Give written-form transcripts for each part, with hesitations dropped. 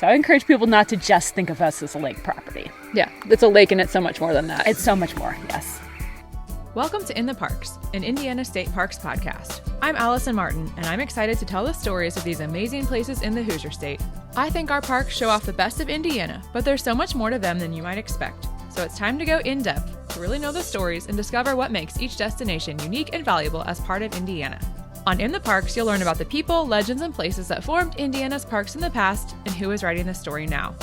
So I encourage people not to just think of us as a lake property. Yeah, it's a lake and it's so much more than that. It's so much more, yes. Welcome to In the Parks, an Indiana State Parks podcast. I'm Allison Martin, and I'm excited to tell the stories of these amazing places in the Hoosier State. I think our parks show off the best of Indiana, but there's so much more to them than you might expect. So it's time to go in-depth to really know the stories and discover what makes each destination unique and valuable as part of Indiana. On In the Parks, you'll learn about the people, legends, and places that formed Indiana's parks in the past and who is writing the story now.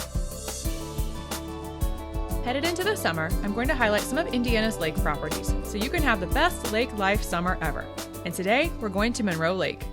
Headed into the summer, I'm going to highlight some of Indiana's lake properties so you can have the best lake life summer ever. And today, we're going to Monroe Lake.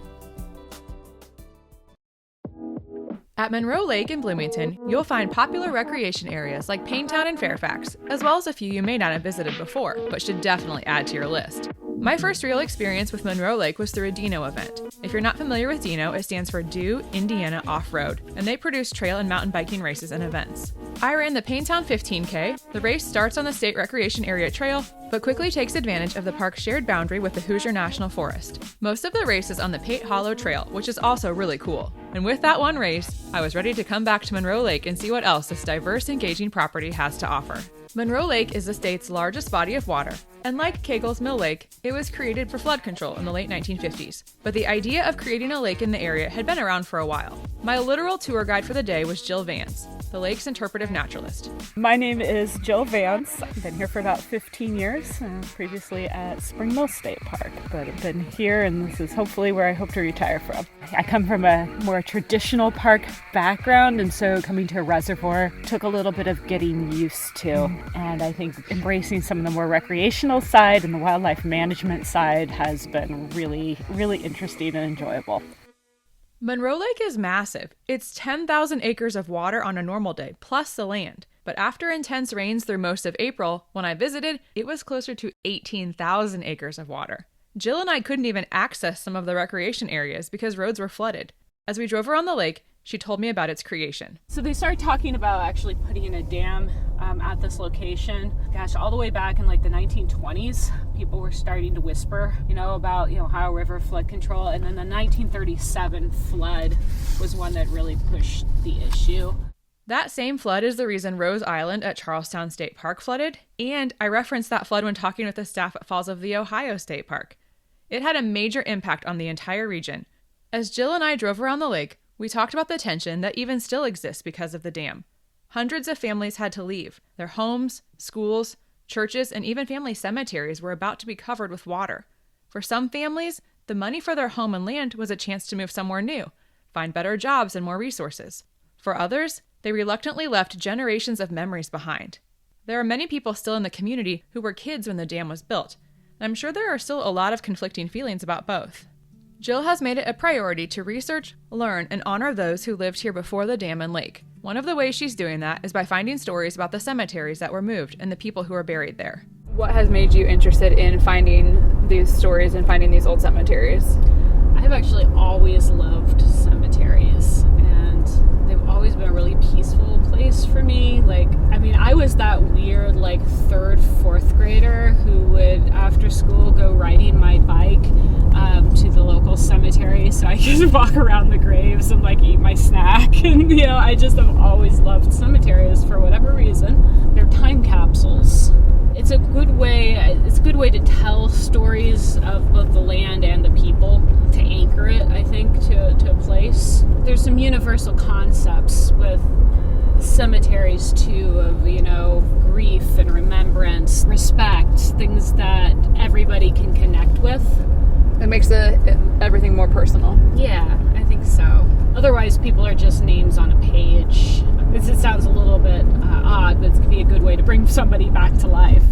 At Monroe Lake in Bloomington, you'll find popular recreation areas like Paynetown and Fairfax, as well as a few you may not have visited before, but should definitely add to your list. My first real experience with Monroe Lake was through a Dino event. If you're not familiar with Dino, it stands for Do Indiana Off-Road, and they produce trail and mountain biking races and events. I ran the Paynetown 15K. The race starts on the State Recreation Area Trail, but quickly takes advantage of the park's shared boundary with the Hoosier National Forest. Most of the race is on the Pate Hollow Trail, which is also really cool. And with that one race, I was ready to come back to Monroe Lake and see what else this diverse, engaging property has to offer. Monroe Lake is the state's largest body of water, and like Kegel's Mill Lake, it was created for flood control in the late 1950s. But the idea of creating a lake in the area had been around for a while. My literal tour guide for the day was Jill Vance, the lake's interpretive naturalist. My name is Jill Vance. I've been here for about 15 years, previously at Spring Mill State Park, but I've been here and this is hopefully where I hope to retire from. I come from a more traditional park background, and so coming to a reservoir took a little bit of getting used to. And I think embracing some of the more recreational side and the wildlife management side has been really, really interesting and enjoyable. Monroe Lake is massive. It's 10,000 acres of water on a normal day, plus the land. But after intense rains through most of April, when I visited, it was closer to 18,000 acres of water. Jill and I couldn't even access some of the recreation areas because roads were flooded. As we drove around the lake, she told me about its creation. So they started talking about actually putting in a dam at this location. Gosh, all the way back in like the 1920s, people were starting to whisper, about, Ohio River flood control. And then the 1937 flood was one that really pushed the issue. That same flood is the reason Rose Island at Charlestown State Park flooded, and I referenced that flood when talking with the staff at Falls of the Ohio State Park. It had a major impact on the entire region. As Jill and I drove around the lake, we talked about the tension that even still exists because of the dam. Hundreds of families had to leave. Their homes, schools, churches, and even family cemeteries were about to be covered with water. For some families, the money for their home and land was a chance to move somewhere new, find better jobs and more resources. For others, they reluctantly left generations of memories behind. There are many people still in the community who were kids when the dam was built, and I'm sure there are still a lot of conflicting feelings about both. Jill has made it a priority to research, learn, and honor those who lived here before the dam and lake. One of the ways she's doing that is by finding stories about the cemeteries that were moved and the people who are buried there. What has made you interested in finding these stories and finding these old cemeteries? I've actually always loved cemeteries, and they've always been a really peaceful place for me. I was that weird, third, fourth grader who would, after school, go riding my bike to the local cemetery so I could walk around the graves and eat my snack. And I just have always loved cemeteries for whatever reason. They're time capsules. It's a good way to tell stories of both the land and the people, to anchor it, I think, to a place. There's some universal concepts with cemeteries too, of grief and remembrance, respect, things that everybody can connect with. It makes everything more personal. Yeah, I think so. Otherwise, people are just names on a page. It sounds a little bit odd, but it can be a good way to bring somebody back to life.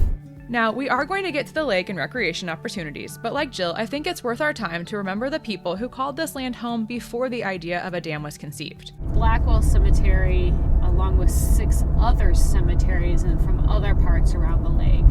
Now, we are going to get to the lake and recreation opportunities, but like Jill, I think it's worth our time to remember the people who called this land home before the idea of a dam was conceived. Blackwell Cemetery, along with 6 other cemeteries and from other parts around the lake,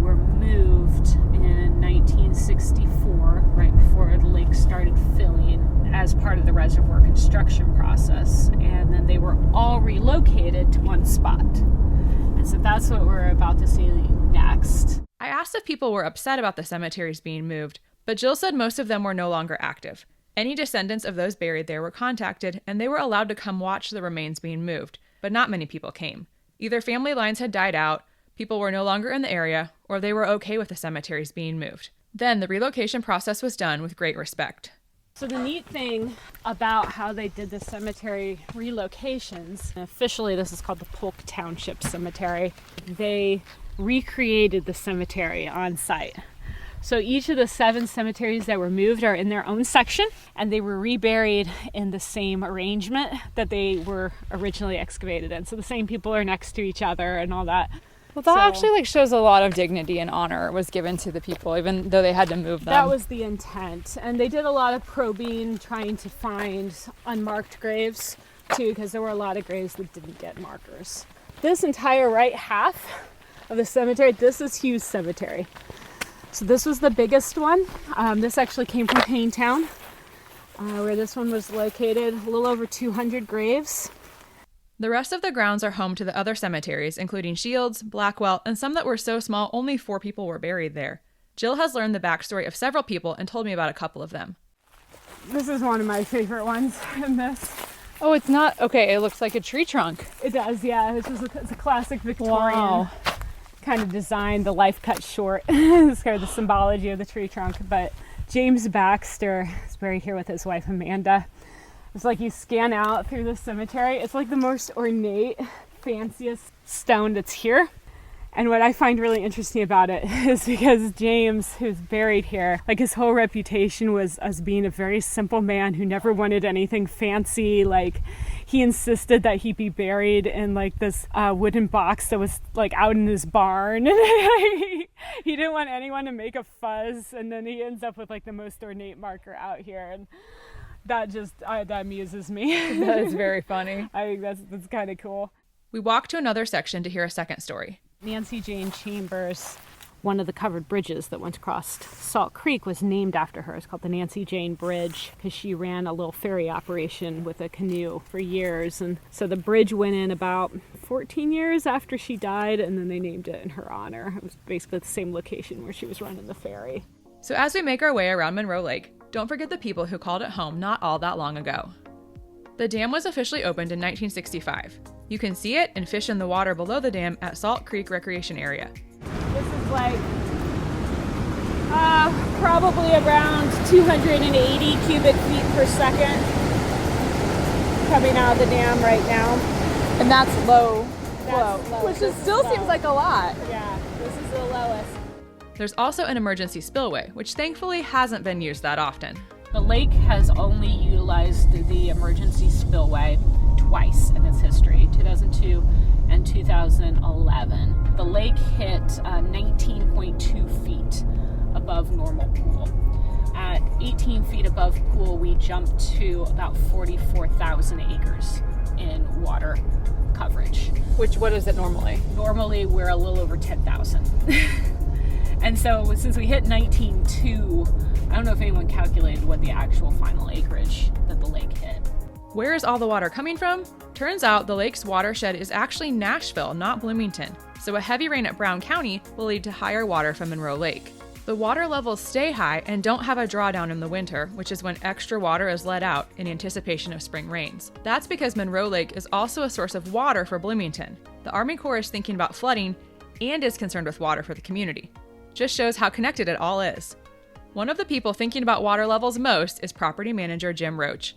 were moved in 1964, right before the lake started filling, as part of the reservoir construction process. And then they were all relocated to one spot. And so that's what we're about to see next. I asked if people were upset about the cemeteries being moved, but Jill said most of them were no longer active. Any descendants of those buried there were contacted, and they were allowed to come watch the remains being moved, but not many people came. Either family lines had died out, people were no longer in the area, or they were okay with the cemeteries being moved. Then the relocation process was done with great respect. So the neat thing about how they did the cemetery relocations, and officially this is called the Polk Township Cemetery, they recreated the cemetery on site. So each of the 7 cemeteries that were moved are in their own section, and they were reburied in the same arrangement that they were originally excavated in. So the same people are next to each other and all that. Well, that actually shows a lot of dignity and honor was given to the people, even though they had to move them. That was the intent. And they did a lot of probing, trying to find unmarked graves too, because there were a lot of graves that didn't get markers. This entire right half of the cemetery, this is Hughes Cemetery. So this was the biggest one. This actually came from Paynetown, where this one was located, a little over 200 graves. The rest of the grounds are home to the other cemeteries, including Shields, Blackwell, and some that were so small only 4 people were buried there. Jill has learned the backstory of several people and told me about a couple of them. This is one of my favorite ones in this. Oh, it's not, okay, it looks like a tree trunk. It does, yeah. It's a classic Victorian kind of design, the life cut short. It's kind of the symbology of the tree trunk. But James Baxter is buried here with his wife, Amanda. It's like you scan out through the cemetery. It's like the most ornate, fanciest stone that's here. And what I find really interesting about it is because James, who's buried here, like his whole reputation was as being a very simple man who never wanted anything fancy. Like he insisted that he be buried in like this wooden box that was like out in his barn. He didn't want anyone to make a fuss. And then he ends up with like the most ornate marker out here. And that just, that amuses me. That is very funny. I think that's kind of cool. We walked to another section to hear a second story. Nancy Jane Chambers, one of the covered bridges that went across Salt Creek, was named after her. It's called the Nancy Jane Bridge because she ran a little ferry operation with a canoe for years. And so the bridge went in about 14 years after she died, and then they named it in her honor. It was basically the same location where she was running the ferry. So as we make our way around Monroe Lake, don't forget the people who called it home not all that long ago. The dam was officially opened in 1965. You can see it and fish in the water below the dam at Salt Creek Recreation Area. This is like probably around 280 cubic feet per second coming out of the dam right now. And that's low, Which still seems like a lot. Yeah, this is the lowest. There's also an emergency spillway, which thankfully hasn't been used that often. The lake has only utilized the emergency spillway twice in its history, 2002 and 2011. The lake hit 19.2 feet above normal pool. At 18 feet above pool, we jumped to about 44,000 acres in water coverage. What is it normally? Normally, we're a little over 10,000. And so since we hit 19.2, I don't know if anyone calculated what the actual final acreage that the lake hit. Where is all the water coming from? Turns out the lake's watershed is actually Nashville, not Bloomington. So a heavy rain at Brown County will lead to higher water from Monroe Lake. The water levels stay high and don't have a drawdown in the winter, which is when extra water is let out in anticipation of spring rains. That's because Monroe Lake is also a source of water for Bloomington. The Army Corps is thinking about flooding and is concerned with water for the community. Just shows how connected it all is. One of the people thinking about water levels most is property manager Jim Roach.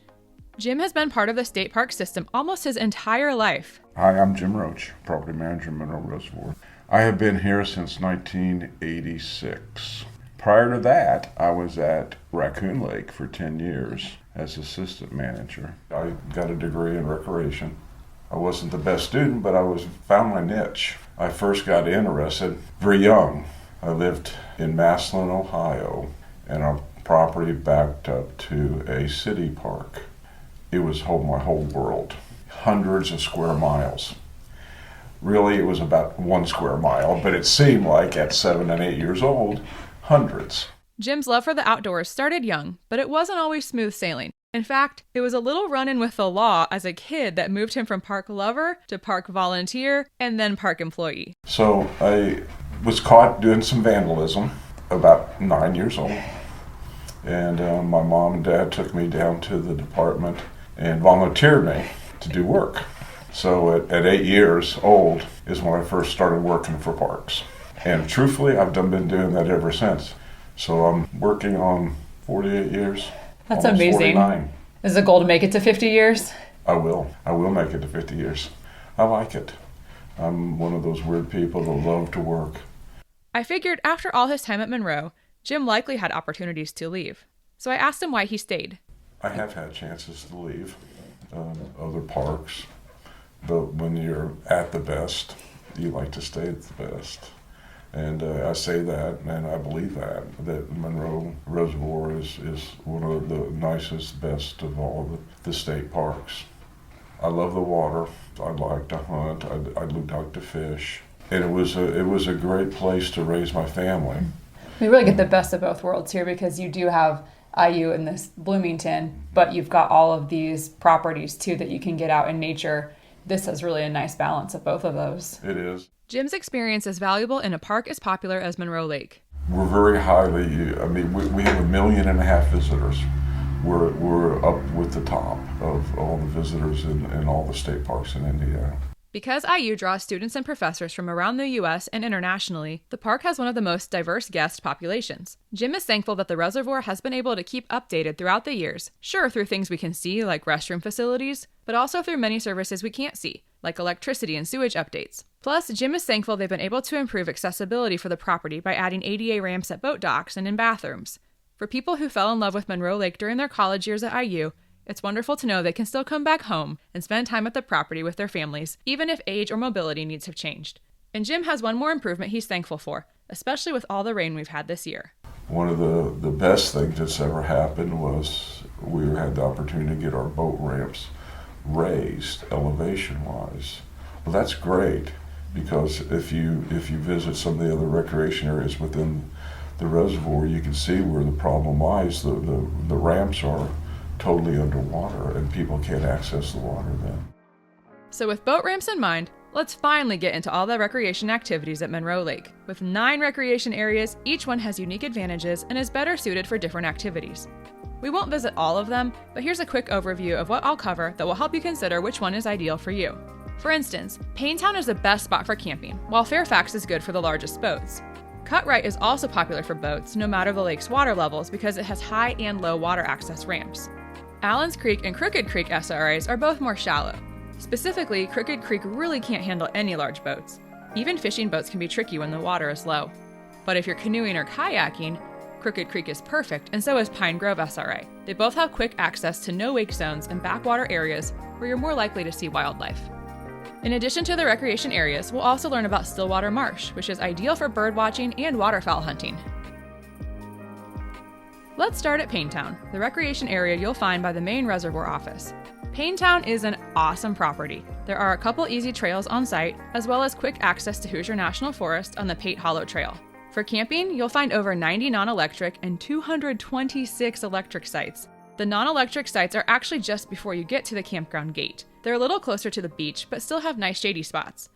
Jim has been part of the state park system almost his entire life. Hi, I'm Jim Roach, property manager, Monroe Reservoir. I have been here since 1986. Prior to that, I was at Raccoon Lake for 10 years as assistant manager. I got a degree in recreation. I wasn't the best student, but I found my niche. I first got interested very young. I lived in Massillon, Ohio, and our property backed up to a city park. It was my whole world, hundreds of square miles. Really, it was about 1 square mile, but it seemed like at 7 and 8 years old, hundreds. Jim's love for the outdoors started young, but it wasn't always smooth sailing. In fact, it was a little run-in with the law as a kid that moved him from park lover to park volunteer and then park employee. So I was caught doing some vandalism about 9 years old. And my mom and dad took me down to the department and volunteered me to do work. So at 8 years old is when I first started working for parks. And truthfully, I've been doing that ever since. So I'm working on 48 years. That's almost amazing. 49. Is the goal to make it to 50 years? I will make it to 50 years. I like it. I'm one of those weird people that love to work. I figured after all his time at Monroe, Jim likely had opportunities to leave. So I asked him why he stayed. I have had chances to leave other parks, but when you're at the best, you like to stay at the best. And I say that, and I believe that Monroe Reservoir is one of the nicest, best of all the state parks. I love the water. I like to hunt. I like to fish. And it was a great place to raise my family. We really get the best of both worlds here because you do have IU in this Bloomington, but you've got all of these properties too that you can get out in nature. This has really a nice balance of both of those. It is. Jim's experience is valuable in a park as popular as Monroe Lake. We're very highly, we have 1.5 million visitors. We're up with the top of all the visitors in all the state parks in Indiana. Because IU draws students and professors from around the U.S. and internationally, the park has one of the most diverse guest populations. Jim is thankful that the reservoir has been able to keep updated throughout the years, sure through things we can see like restroom facilities, but also through many services we can't see, like electricity and sewage updates. Plus, Jim is thankful they've been able to improve accessibility for the property by adding ADA ramps at boat docks and in bathrooms. For people who fell in love with Monroe Lake during their college years at IU, it's wonderful to know they can still come back home and spend time at the property with their families, even if age or mobility needs have changed. And Jim has one more improvement he's thankful for, especially with all the rain we've had this year. One of the best things that's ever happened was we had the opportunity to get our boat ramps raised elevation-wise. Well, that's great because if you visit some of the other recreation areas within the reservoir, you can see where the problem lies. The ramps are totally underwater and people can't access the water then. So with boat ramps in mind, let's finally get into all the recreation activities at Monroe Lake. With 9 recreation areas, each one has unique advantages and is better suited for different activities. We won't visit all of them, but here's a quick overview of what I'll cover that will help you consider which one is ideal for you. For instance, Paynetown is the best spot for camping, while Fairfax is good for the largest boats. Cutright is also popular for boats, no matter the lake's water levels, because it has high and low water access ramps. Allen's Creek and Crooked Creek SRAs are both more shallow. Specifically, Crooked Creek really can't handle any large boats. Even fishing boats can be tricky when the water is low. But if you're canoeing or kayaking, Crooked Creek is perfect, and so is Pine Grove SRA. They both have quick access to no-wake zones and backwater areas where you're more likely to see wildlife. In addition to the recreation areas, we'll also learn about Stillwater Marsh, which is ideal for birdwatching and waterfowl hunting. Let's start at Paynetown, the recreation area you'll find by the main reservoir office. Paynetown is an awesome property. There are a couple easy trails on site, as well as quick access to Hoosier National Forest on the Pate Hollow Trail. For camping, you'll find over 90 non-electric and 226 electric sites. The non-electric sites are actually just before you get to the campground gate. They're a little closer to the beach, but still have nice shady spots.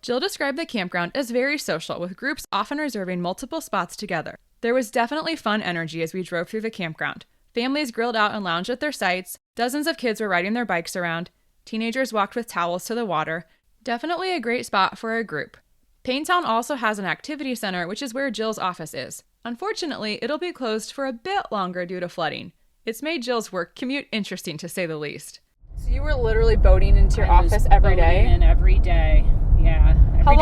Jill described the campground as very social, with groups often reserving multiple spots together. There was definitely fun energy as we drove through the campground. Families grilled out and lounged at their sites, dozens of kids were riding their bikes around, teenagers walked with towels to the water. Definitely a great spot for a group. Paynetown also has an activity center, which is where Jill's office is. Unfortunately, it'll be closed for a bit longer due to flooding. It's made Jill's work commute interesting, to say the least. So you were literally boating into your office every day? And every day, yeah. How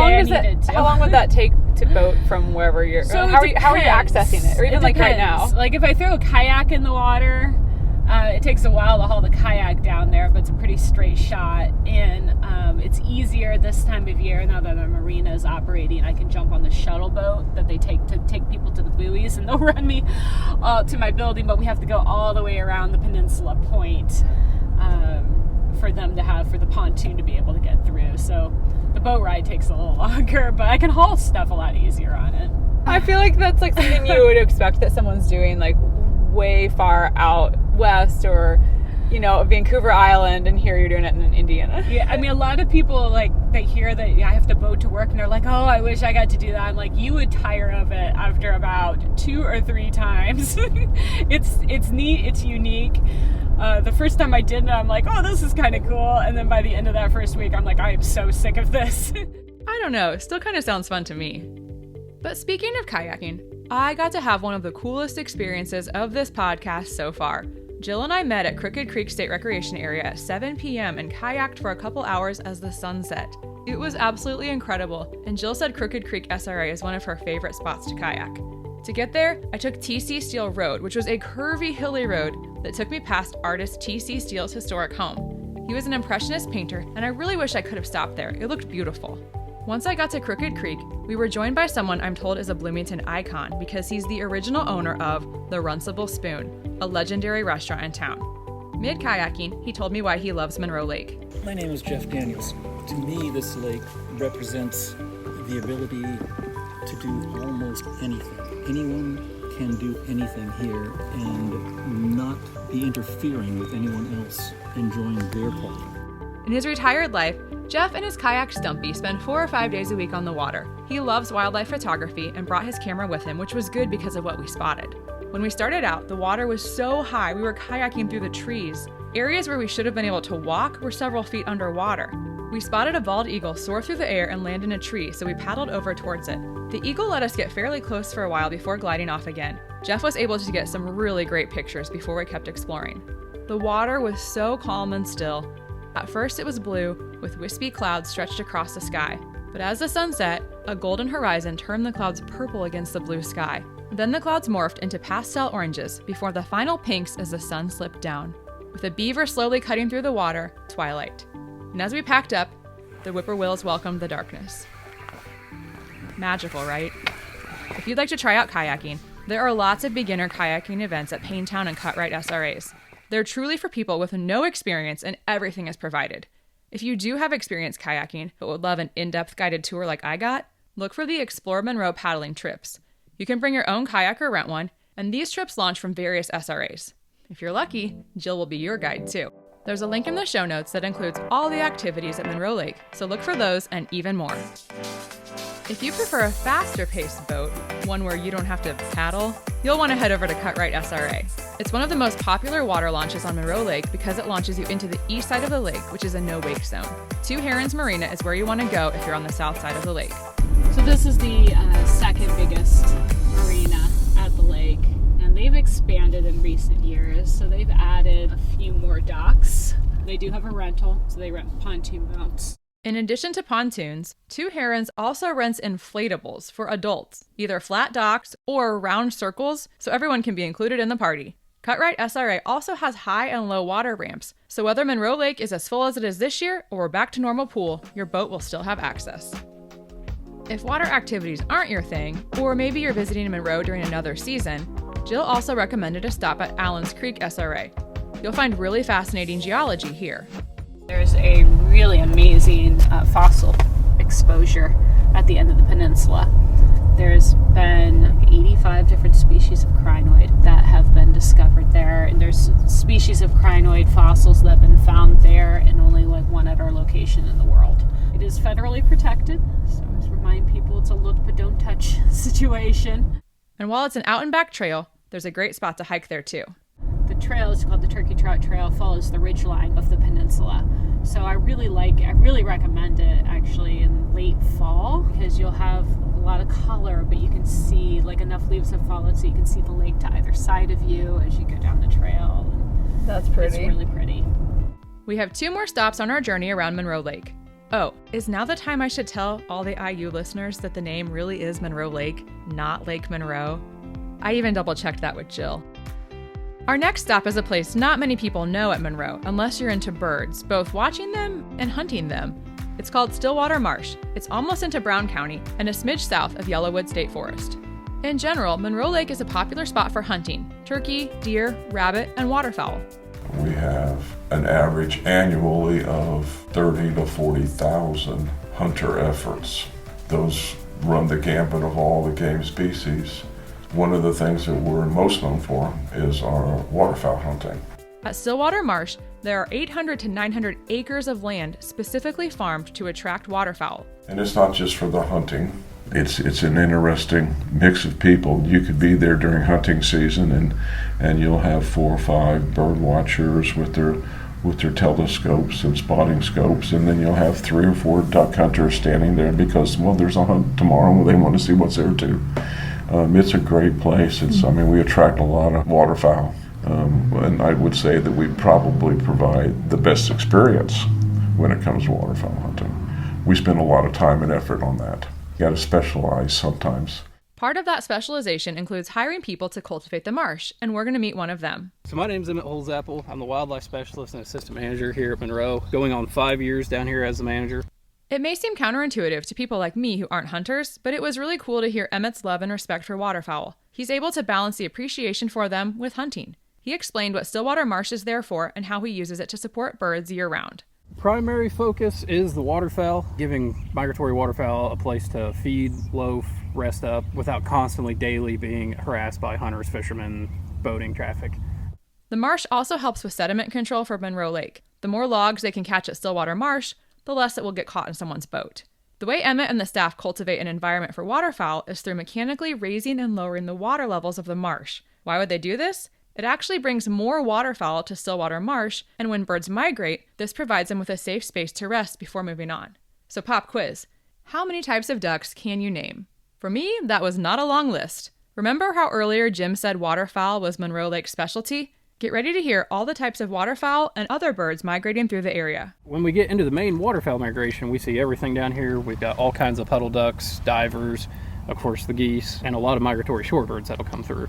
long would that take to boat from wherever you're? So how are you accessing it? Or even like right now? Like if I throw a kayak in the water, it takes a while to haul the kayak down there, but it's a pretty straight shot. And it's easier this time of year now that the marina is operating. I can jump on the shuttle boat that they take to take people to the buoys, and they'll run me to my building. But we have to go all the way around the peninsula point for the pontoon to be able to get through. So the boat ride takes a little longer, but I can haul stuff a lot easier on it. I feel like that's like something you would expect that someone's doing like way far out west or Vancouver Island, and here you're doing it in Indiana. Yeah, I mean, a lot of people, like, they hear that I have to boat to work, and they're like, oh, I wish I got to do that. I'm like, you would tire of it after about 2 or 3 times. It's neat, it's unique. The first time I did it, I'm like, oh, this is kind of cool. And then by the end of that first week, I'm like, I am so sick of this. I don't know, still kind of sounds fun to me. But speaking of kayaking, I got to have one of the coolest experiences of this podcast so far. Jill and I met at Crooked Creek State Recreation Area at 7 p.m. and kayaked for a couple hours as the sun set. It was absolutely incredible, and Jill said Crooked Creek SRA is one of her favorite spots to kayak. To get there, I took TC Steele Road, which was a curvy, hilly road that took me past artist TC Steele's historic home. He was an impressionist painter, and I really wish I could have stopped there. It looked beautiful. Once I got to Crooked Creek, we were joined by someone I'm told is a Bloomington icon because he's the original owner of the Runcible Spoon, a legendary restaurant in town. Mid-kayaking, he told me why he loves Monroe Lake. My name is Jeff Daniels. To me, this lake represents the ability to do almost anything. Anyone can do anything here and not be interfering with anyone else enjoying their part. In his retired life, Jeff and his kayak Stumpy spend 4 or 5 days a week on the water. He loves wildlife photography and brought his camera with him, which was good because of what we spotted. When we started out, the water was so high we were kayaking through the trees. Areas where we should have been able to walk were several feet underwater. We spotted a bald eagle soar through the air and land in a tree, so we paddled over towards it. The eagle let us get fairly close for a while before gliding off again. Jeff was able to get some really great pictures before we kept exploring. The water was so calm and still. At first it was blue, with wispy clouds stretched across the sky. But as the sun set, a golden horizon turned the clouds purple against the blue sky. Then the clouds morphed into pastel oranges before the final pinks as the sun slipped down. With a beaver slowly cutting through the water, twilight. And as we packed up, the whippoorwills welcomed the darkness. Magical, right? If you'd like to try out kayaking, there are lots of beginner kayaking events at Paynetown and Cutright SRAs. They're truly for people with no experience, and everything is provided. If you do have experience kayaking but would love an in-depth guided tour like I got, look for the Explore Monroe Paddling Trips. You can bring your own kayak or rent one, and these trips launch from various SRAs. If you're lucky, Jill will be your guide too. There's a link in the show notes that includes all the activities at Monroe Lake, so look for those and even more. If you prefer a faster-paced boat, one where you don't have to paddle, you'll want to head over to Cutright SRA. It's one of the most popular water launches on Monroe Lake because it launches you into the east side of the lake, which is a no-wake zone. 2 Herons Marina is where you want to go if you're on the south side of the lake. So this is the second biggest marina at the lake, and they've expanded in recent years, so they've added a few more docks. They do have a rental, so they rent pontoon boats. In addition to pontoons, 2 Herons also rents inflatables for adults, either flat docks or round circles, so everyone can be included in the party. Cutright SRA also has high and low water ramps, so whether Monroe Lake is as full as it is this year or we're back to normal pool, your boat will still have access. If water activities aren't your thing, or maybe you're visiting Monroe during another season, Jill also recommended a stop at Allen's Creek SRA. You'll find really fascinating geology here. There's a really amazing fossil exposure at the end of the peninsula. There's been 85 different species of crinoid that have been discovered there, and there's species of crinoid fossils that have been found there and only like one other location in the world. It is federally protected, so I just remind people it's a look but don't touch situation. And while it's an out and back trail, there's a great spot to hike there too. The trail is called the Turkey Trout Trail, follows the ridgeline of the peninsula. So I really recommend it actually in late fall because you'll have a lot of color, but you can see like enough leaves have fallen so you can see the lake to either side of you as you go down the trail. That's pretty. It's really pretty. We have 2 more stops on our journey around Monroe Lake. Oh, is now the time I should tell all the IU listeners that the name really is Monroe Lake, not Lake Monroe? I even double-checked that with Jill. Our next stop is a place not many people know at Monroe, unless you're into birds, both watching them and hunting them. It's called Stillwater Marsh. It's almost into Brown County and a smidge south of Yellowwood State Forest. In general, Monroe Lake is a popular spot for hunting: turkey, deer, rabbit, and waterfowl. We have an average annually of 30 to 40,000 hunter efforts. Those run the gambit of all the game species. One of the things that we're most known for is our waterfowl hunting. At Stillwater Marsh, There are 800 to 900 acres of land specifically farmed to attract waterfowl. And it's not just for the hunting. It's an interesting mix of people. You could be there during hunting season and you'll have 4 or 5 bird watchers with their telescopes and spotting scopes, and then you'll have 3 or 4 duck hunters standing there because, well, there's a hunt tomorrow and they want to see what's there too. It's a great place. We attract a lot of waterfowl. And I would say that we probably provide the best experience when it comes to waterfowl hunting. We spend a lot of time and effort on that. You got to specialize sometimes. Part of that specialization includes hiring people to cultivate the marsh, and we're going to meet one of them. So my name's Emmett Holzapple. I'm the wildlife specialist and assistant manager here at Monroe, going on 5 years down here as the manager. It may seem counterintuitive to people like me who aren't hunters, but it was really cool to hear Emmett's love and respect for waterfowl. He's able to balance the appreciation for them with hunting. He explained what Stillwater Marsh is there for and how he uses it to support birds year-round. Primary focus is the waterfowl, giving migratory waterfowl a place to feed, loaf, rest up, without constantly daily being harassed by hunters, fishermen, boating traffic. The marsh also helps with sediment control for Monroe Lake. The more logs they can catch at Stillwater Marsh, the less it will get caught in someone's boat. The way Emmett and the staff cultivate an environment for waterfowl is through mechanically raising and lowering the water levels of the marsh. Why would they do this? It actually brings more waterfowl to Stillwater Marsh, and when birds migrate, this provides them with a safe space to rest before moving on. So pop quiz. How many types of ducks can you name? For me, that was not a long list. Remember how earlier Jim said waterfowl was Monroe Lake's specialty? Get ready to hear all the types of waterfowl and other birds migrating through the area. When we get into the main waterfowl migration, we see everything down here. We've got all kinds of puddle ducks, divers, of course the geese, and a lot of migratory shorebirds that'll come through.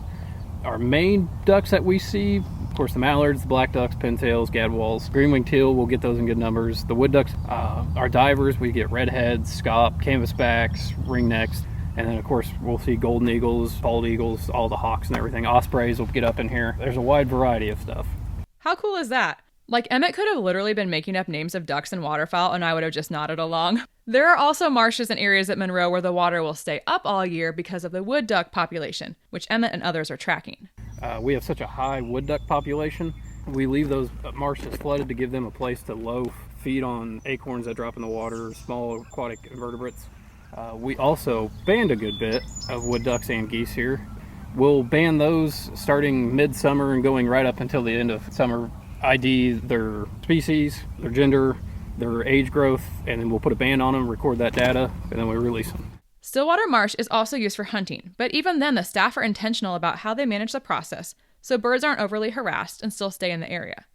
Our main ducks that we see, of course, the mallards, the black ducks, pintails, gadwalls, green-winged teal, we'll get those in good numbers. The wood ducks, our divers, we get redheads, scaup, canvasbacks, ringnecks, and then, of course, we'll see golden eagles, bald eagles, all the hawks and everything. Ospreys will get up in here. There's a wide variety of stuff. How cool is that? Like, Emmett could have literally been making up names of ducks and waterfowl, and I would have just nodded along. There are also marshes and areas at Monroe where the water will stay up all year because of the wood duck population, which Emmett and others are tracking. We have such a high wood duck population. We leave those marshes flooded to give them a place to loaf, feed on acorns that drop in the water, small aquatic invertebrates. We also band a good bit of wood ducks and geese here. We'll ban those starting midsummer and going right up until the end of summer. ID their species, their gender, their age growth, and then we'll put a band on them, record that data, and then we release them. Stillwater Marsh is also used for hunting, but even then the staff are intentional about how they manage the process, so birds aren't overly harassed and still stay in the area.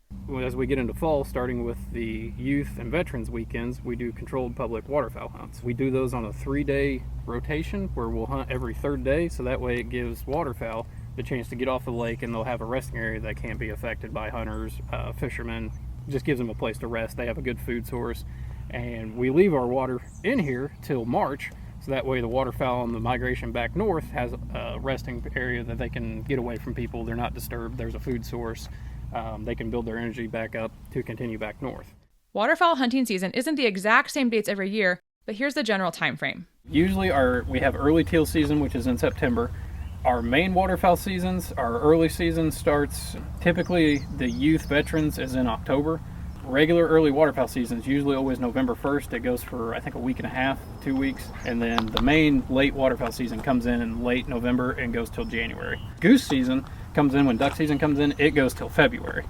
As we get into fall, starting with the youth and veterans weekends, we do controlled public waterfowl hunts. We do those on a 3-day rotation where we'll hunt every 3rd day, so that way it gives waterfowl the chance to get off the lake, and they'll have a resting area that can't be affected by hunters, fishermen. Just gives them a place to rest. They have a good food source, and we leave our water in here till March, so that way the waterfowl on the migration back north has a resting area that they can get away from people. They're not disturbed. There's a food source. They can build their energy back up to continue back north. Waterfowl hunting season isn't the exact same dates every year, but here's the general time frame. Usually we have early teal season, which is in September. Our main waterfowl seasons, our early season starts, typically the youth veterans is in October. Regular early waterfowl season is usually always November 1st. It goes for, I think, a week and a half, 2 weeks. And then the main late waterfowl season comes in late November and goes till January. Goose season comes in when duck season comes in. It goes till February.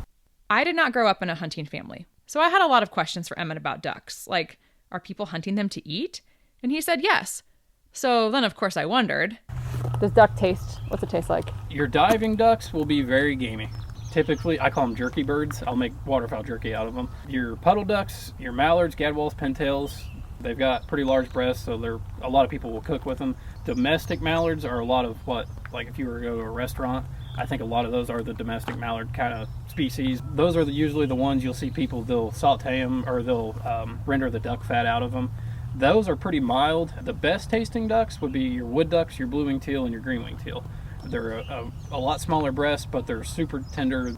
I did not grow up in a hunting family, so I had a lot of questions for Emmett about ducks. Like, are people hunting them to eat? And he said yes. So then, of course, I wondered, Does duck taste? What's it taste like? Your diving ducks will be very gamey. Typically, I call them jerky birds. I'll make waterfowl jerky out of them. Your puddle ducks, your mallards, gadwalls, pintails, they've got pretty large breasts, so a lot of people will cook with them. Domestic mallards are a lot of like if you were to go to a restaurant, I think a lot of those are the domestic mallard kind of species. Those are usually the ones you'll see people, they'll saute them or they'll render the duck fat out of them. Those are pretty mild. The best tasting ducks would be your wood ducks, your blue-winged teal, and your green-winged teal. They're a lot smaller breasts, but they're super tender.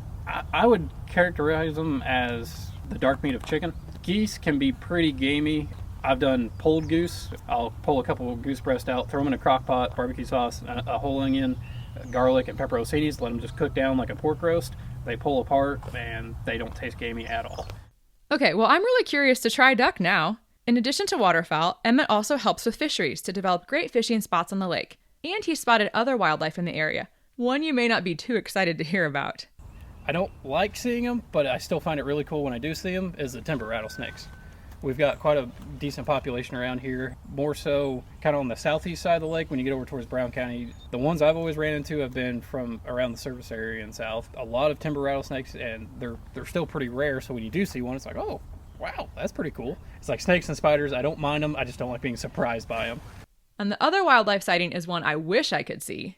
I would characterize them as the dark meat of chicken. Geese can be pretty gamey. I've done pulled goose. I'll pull a couple of goose breasts out, throw them in a crock pot, barbecue sauce, a whole onion, garlic, and pepperoncinis, let them just cook down like a pork roast. They pull apart and they don't taste gamey at all. Okay, well, I'm really curious to try duck now. In addition to waterfowl, Emmett also helps with fisheries to develop great fishing spots on the lake. And he spotted other wildlife in the area, one you may not be too excited to hear about. I don't like seeing them, but I still find it really cool when I do see them, is the timber rattlesnakes. We've got quite a decent population around here, more so kind of on the southeast side of the lake when you get over towards Brown County. The ones I've always ran into have been from around the service area and south. A lot of timber rattlesnakes, and they're still pretty rare, so when you do see one, it's like, oh, wow, that's pretty cool. It's like snakes and spiders. I don't mind them, I just don't like being surprised by them. And the other wildlife sighting is one I wish I could see.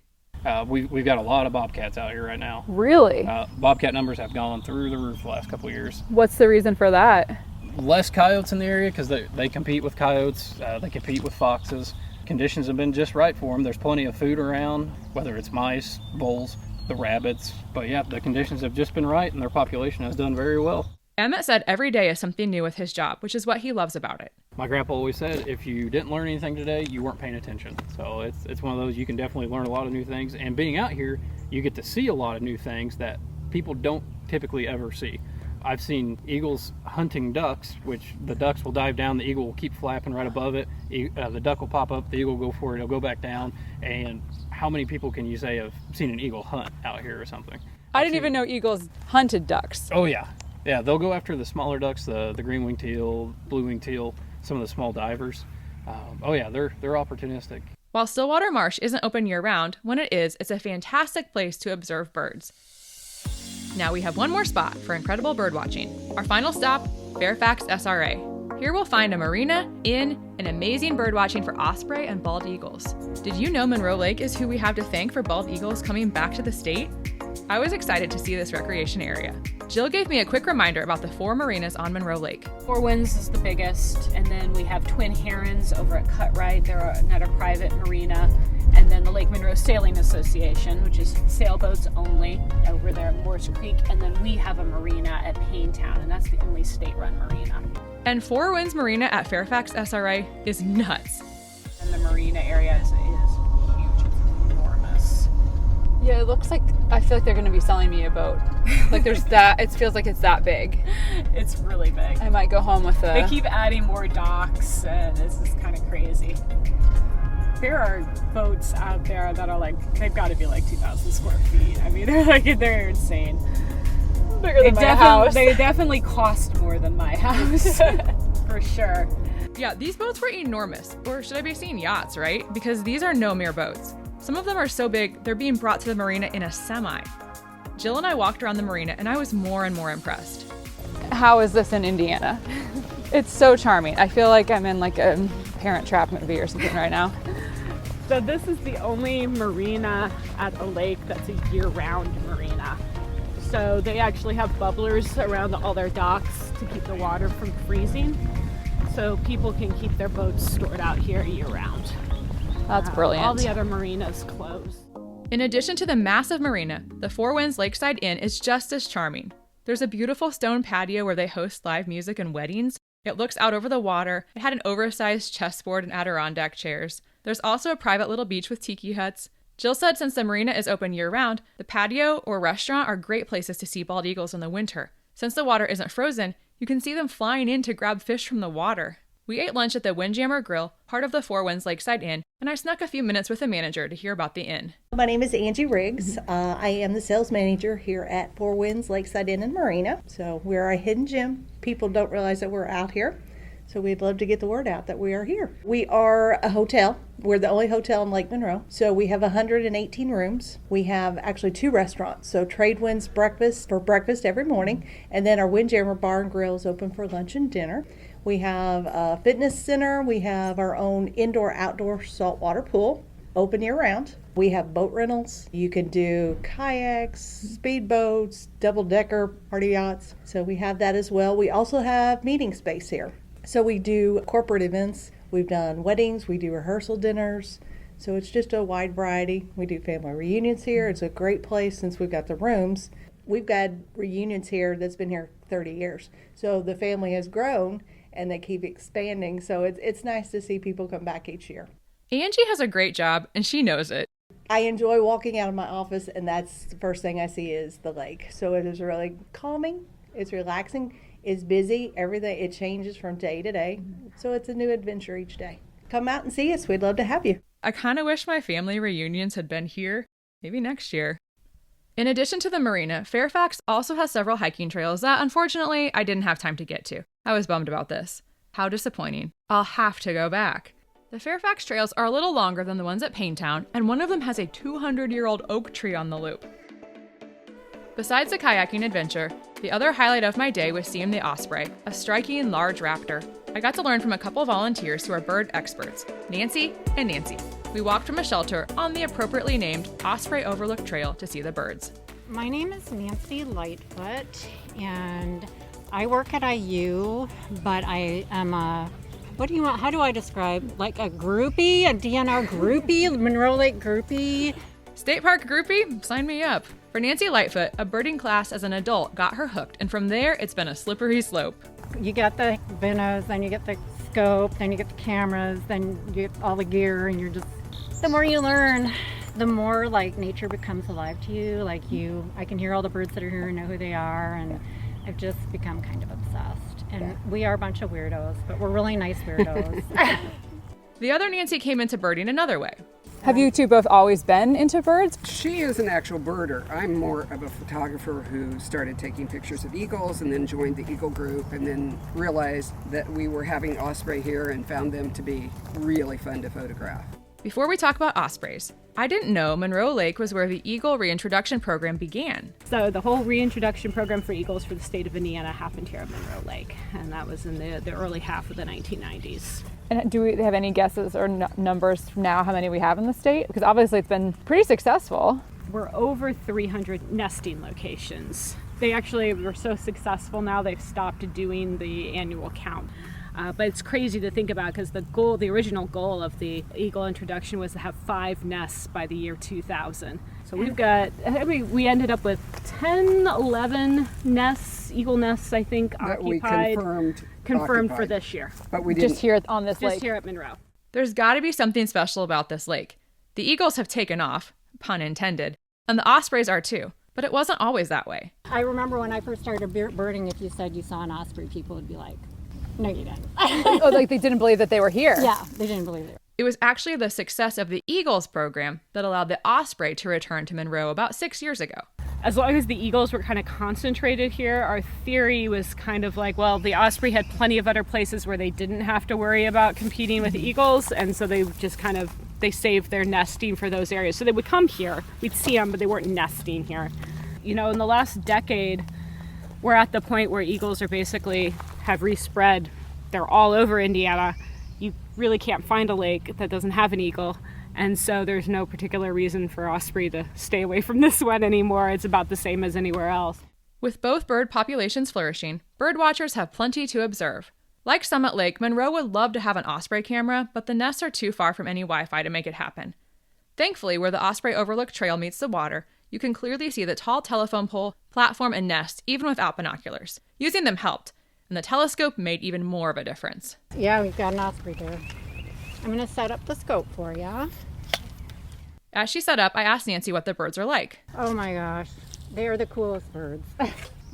We've got a lot of bobcats out here right now. Really? Bobcat numbers have gone through the roof the last couple of years. What's the reason for that? Less coyotes in the area because they compete with coyotes, they compete with foxes. Conditions have been just right for them. There's plenty of food around, whether it's mice, voles, the rabbits. But yeah, the conditions have just been right and their population has done very well. Emmett said every day is something new with his job, which is what he loves about it. My grandpa always said, if you didn't learn anything today, you weren't paying attention. So it's one of those, you can definitely learn a lot of new things. And being out here, you get to see a lot of new things that people don't typically ever see. I've seen eagles hunting ducks, which the ducks will dive down, the eagle will keep flapping right above it, the duck will pop up, the eagle will go for it, it'll go back down. And how many people can you say have seen an eagle hunt out here or something? I didn't even know eagles hunted ducks. Oh yeah. Yeah, they'll go after the smaller ducks, the green-winged teal, blue-winged teal, some of the small divers. Oh yeah, they're opportunistic. While Stillwater Marsh isn't open year-round, when it is, it's a fantastic place to observe birds. Now we have one more spot for incredible bird watching. Our final stop, Fairfax SRA. Here we'll find a marina, inn, and amazing bird watching for osprey and bald eagles. Did you know Monroe Lake is who we have to thank for bald eagles coming back to the state? I was excited to see this recreation area. Jill gave me a quick reminder about the 4 marinas on Monroe Lake. Fourwinds is the biggest, and then we have Twin Herons over at Cutright. They're another private marina. And then the Lake Monroe Sailing Association, which is sailboats only, over there at Morse Creek. And then we have a marina at Paynetown, and that's the only state-run marina. And Fourwinds Marina at Fairfax SRA is nuts. And the marina area is huge. It's enormous. Yeah, it looks like, I feel like they're going to be selling me a boat. Like there's that, it feels like it's that big. It's really big. I might go home with They keep adding more docks, and it's just kind of crazy. There are boats out there that are like, they've got to be like 2,000 square feet. I mean, they're insane. Bigger than my house. They definitely cost more than my house, for sure. Yeah, these boats were enormous. Or should I be saying yachts, right? Because these are no mere boats. Some of them are so big, they're being brought to the marina in a semi. Jill and I walked around the marina, and I was more and more impressed. How is this in Indiana? It's so charming. I feel like I'm in like a Parent Trap movie or something right now. So this is the only marina at the lake that's a year-round marina. So they actually have bubblers around all their docks to keep the water from freezing. So people can keep their boats stored out here year-round. That's brilliant. All the other marinas close. In addition to the massive marina, the Fourwinds Lakeside Inn is just as charming. There's a beautiful stone patio where they host live music and weddings. It looks out over the water. It had an oversized chessboard and Adirondack chairs. There's also a private little beach with tiki huts. Jill said since the marina is open year-round, the patio or restaurant are great places to see bald eagles in the winter. Since the water isn't frozen, you can see them flying in to grab fish from the water. We ate lunch at the Windjammer Grill, part of the Fourwinds Lakeside Inn, and I snuck a few minutes with the manager to hear about the inn. My name is Angie Riggs. I am the sales manager here at Fourwinds Lakeside Inn and Marina. So we're a hidden gem. People don't realize that we're out here. So we'd love to get the word out that we are here. We are a hotel. We're the only hotel in Lake Monroe. So we have 118 rooms. We have actually 2 restaurants. So Tradewind's breakfast for breakfast every morning. And then our Windjammer Bar and Grill is open for lunch and dinner. We have a fitness center. We have our own indoor-outdoor saltwater pool, open year-round. We have boat rentals. You can do kayaks, speedboats, double-decker party yachts. So we have that as well. We also have meeting space here. So we do corporate events. We've done weddings. We do rehearsal dinners. So it's just a wide variety. We do family reunions here. It's a great place since we've got the rooms. We've got reunions here that's been here 30 years. So the family has grown and they keep expanding. So it's nice to see people come back each year. Angie has a great job, and she knows it. I enjoy walking out of my office, and that's the first thing I see is the lake. So it is really calming, it's relaxing, it's busy, everything, it changes from day to day. So it's a new adventure each day. Come out and see us, we'd love to have you. I kind of wish my family reunions had been here, maybe next year. In addition to the marina, Fairfax also has several hiking trails that, unfortunately, I didn't have time to get to. I was bummed about this. How disappointing. I'll have to go back. The Fairfax trails are a little longer than the ones at Paynetown, and one of them has a 200-year-old oak tree on the loop. Besides the kayaking adventure, the other highlight of my day was seeing the osprey, a striking large raptor. I got to learn from a couple volunteers who are bird experts, Nancy and Nancy. We walked from a shelter on the appropriately named Osprey Overlook Trail to see the birds. My name is Nancy Lightfoot, and I work at IU, but I am how do I describe, like a groupie, a DNR groupie, Monroe Lake groupie? State Park groupie? Sign me up. For Nancy Lightfoot, a birding class as an adult got her hooked, and from there, it's been a slippery slope. You get the binos, then you get the scope, then you get the cameras, then you get all the gear, and you're just, the more you learn, the more like nature becomes alive to you. I can hear all the birds that are here and know who they are, and I've just become kind of obsessed. And we are a bunch of weirdos, but we're really nice weirdos. The other Nancy came into birding another way. Have you two both always been into birds? She is an actual birder. I'm more of a photographer who started taking pictures of eagles and then joined the eagle group and then realized that we were having osprey here and found them to be really fun to photograph. Before we talk about ospreys, I didn't know Monroe Lake was where the Eagle Reintroduction Program began. So the whole reintroduction program for eagles for the state of Indiana happened here at Monroe Lake, and that was in the early half of the 1990s. And do we have any guesses or numbers from now how many we have in the state? Because obviously it's been pretty successful. We're over 300 nesting locations. They actually were so successful now they've stopped doing the annual count. But it's crazy to think about because the original goal of the eagle introduction was to have 5 nests by the year 2000. So we ended up with 10, 11 nests, eagle nests, I think, that occupied. We confirmed for this year. But we didn't. Just here on this lake. Just here at Monroe. There's got to be something special about this lake. The eagles have taken off, pun intended, and the ospreys are too. But it wasn't always that way. I remember when I first started birding, if you said you saw an osprey, people would be like, no, you didn't. Oh, like they didn't believe that they were here. Yeah, they didn't believe it. It was actually the success of the Eagles program that allowed the osprey to return to Monroe about 6 years ago. As long as the eagles were kind of concentrated here, our theory was kind of like, well, the osprey had plenty of other places where they didn't have to worry about competing with eagles, and so they just they saved their nesting for those areas. So they would come here, we'd see them, but they weren't nesting here. You know, in the last decade, we're at the point where eagles are basically have respread. They're all over Indiana. You really can't find a lake that doesn't have an eagle. And so there's no particular reason for osprey to stay away from this one anymore. It's about the same as anywhere else. With both bird populations flourishing, bird watchers have plenty to observe. Like Summit Lake, Monroe would love to have an osprey camera, but the nests are too far from any Wi-Fi to make it happen. Thankfully, where the Osprey Overlook Trail meets the water, you can clearly see the tall telephone pole, platform, and nest, even without binoculars. Using them helped, and the telescope made even more of a difference. Yeah, we've got an osprey here. I'm going to set up the scope for you. As she set up, I asked Nancy what the birds are like. Oh my gosh, they are the coolest birds.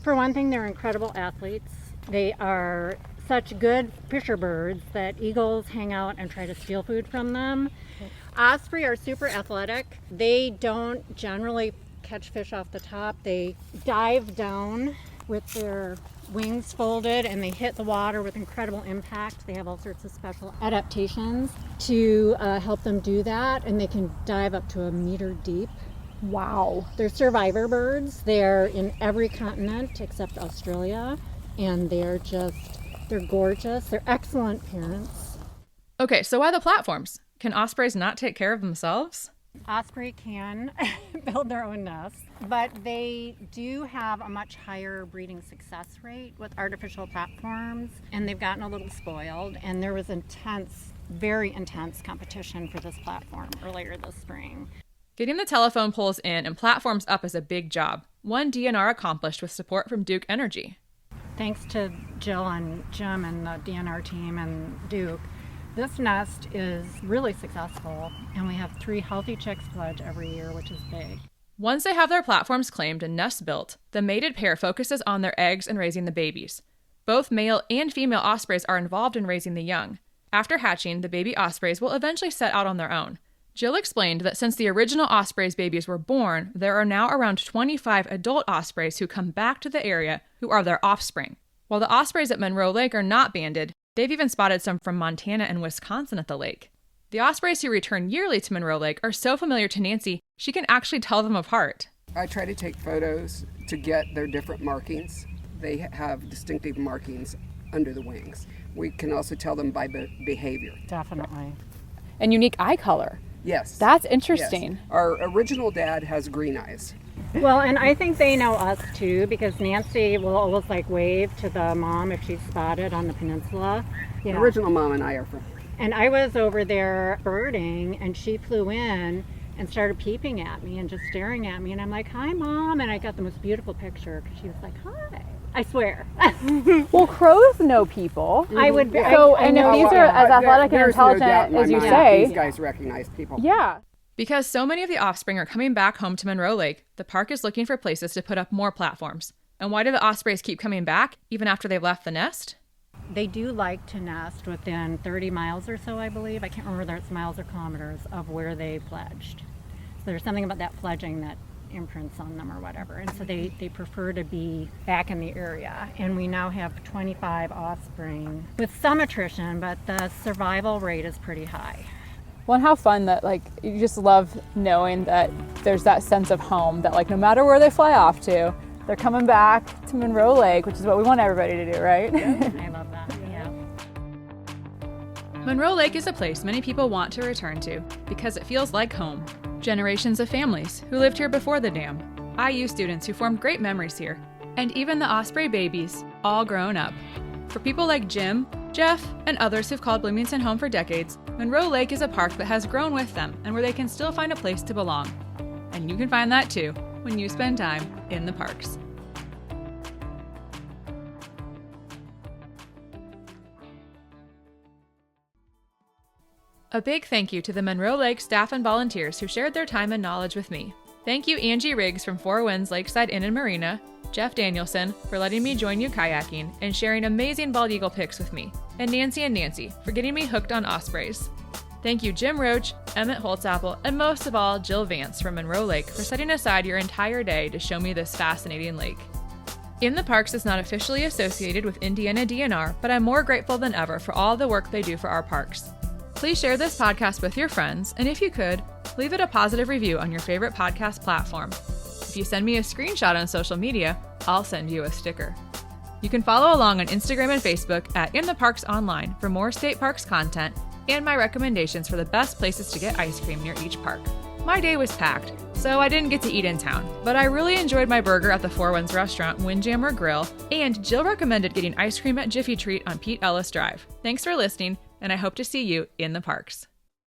For one thing, they're incredible athletes. They are such good fisher birds that eagles hang out and try to steal food from them. Osprey are super athletic. They don't generally catch fish off the top. They dive down with their wings folded and they hit the water with incredible impact. They have all sorts of special adaptations to help them do that, and they can dive up to 1 meter deep. Wow. They're survivor birds. They're in every continent except Australia, and they're gorgeous. They're excellent parents. Okay, so why the platforms? Can ospreys not take care of themselves? Osprey can build their own nests, but they do have a much higher breeding success rate with artificial platforms, and they've gotten a little spoiled, and there was very intense competition for this platform earlier this spring. Getting the telephone poles in and platforms up is a big job, one DNR accomplished with support from Duke Energy. Thanks to Jill and Jim and the DNR team and Duke, This nest is really successful, and we have 3 healthy chicks fledge every year, which is big. Once they have their platforms claimed and nests built, the mated pair focuses on their eggs and raising the babies. Both male and female ospreys are involved in raising the young. After hatching, the baby ospreys will eventually set out on their own. Jill explained that since the original ospreys babies were born, there are now around 25 adult ospreys who come back to the area who are their offspring. While the ospreys at Monroe Lake are not banded, they've even spotted some from Montana and Wisconsin at the lake. The ospreys who return yearly to Monroe Lake are so familiar to Nancy, she can actually tell them apart. I try to take photos to get their different markings. They have distinctive markings under the wings. We can also tell them by behavior. Definitely. And unique eye color. Yes. That's interesting. Yes. Our original dad has green eyes. Well, and I think they know us too, because Nancy will always like wave to the mom if she's spotted on the peninsula. The original mom and I are from. And I was over there birding, and she flew in and started peeping at me and just staring at me, and I'm like, "Hi, Mom," and I got the most beautiful picture because she was like, "Hi." I swear. Well, crows know people. I would. So, I and know if these are as athletic and There's no intelligent doubt in my as you mind say, these guys recognize people. yeah. Because so many of the offspring are coming back home to Monroe Lake, the park is looking for places to put up more platforms. And why do the ospreys keep coming back, even after they've left the nest? They do like to nest within 30 miles or so, I believe. I can't remember whether it's miles or kilometers of where they fledged. So there's something about that fledging that imprints on them or whatever. And so they prefer to be back in the area. And we now have 25 offspring with some attrition, but the survival rate is pretty high. Well, and how fun that, like, you just love knowing that there's that sense of home, that, like, no matter where they fly off to, they're coming back to Monroe Lake, which is what we want everybody to do, right? I love that, yeah. Monroe Lake is a place many people want to return to because it feels like home. Generations of families who lived here before the dam, IU students who formed great memories here, and even the osprey babies, all grown up. For people like Jim, Jeff, and others who've called Bloomington home for decades, Monroe Lake is a park that has grown with them and where they can still find a place to belong. And you can find that too when you spend time in the parks. A big thank you to the Monroe Lake staff and volunteers who shared their time and knowledge with me. Thank you Angie Riggs from Fourwinds Lakeside Inn and Marina, Jeff Danielson for letting me join you kayaking and sharing amazing bald eagle pics with me, and Nancy for getting me hooked on ospreys. Thank you Jim Roach, Emmett Holtzapple, and most of all Jill Vance from Monroe Lake for setting aside your entire day to show me this fascinating lake. In the Parks is not officially associated with Indiana DNR, but I'm more grateful than ever for all the work they do for our parks. Please share this podcast with your friends, and if you could, leave it a positive review on your favorite podcast platform. If you send me a screenshot on social media, I'll send you a sticker. You can follow along on Instagram and Facebook at In the Parks Online for more state parks content and my recommendations for the best places to get ice cream near each park. My day was packed, so I didn't get to eat in town, but I really enjoyed my burger at the Fourwinds restaurant Windjammer Grill, and Jill recommended getting ice cream at Jiffy Treat on Pete Ellis Drive. Thanks for listening, and I hope to see you in the parks.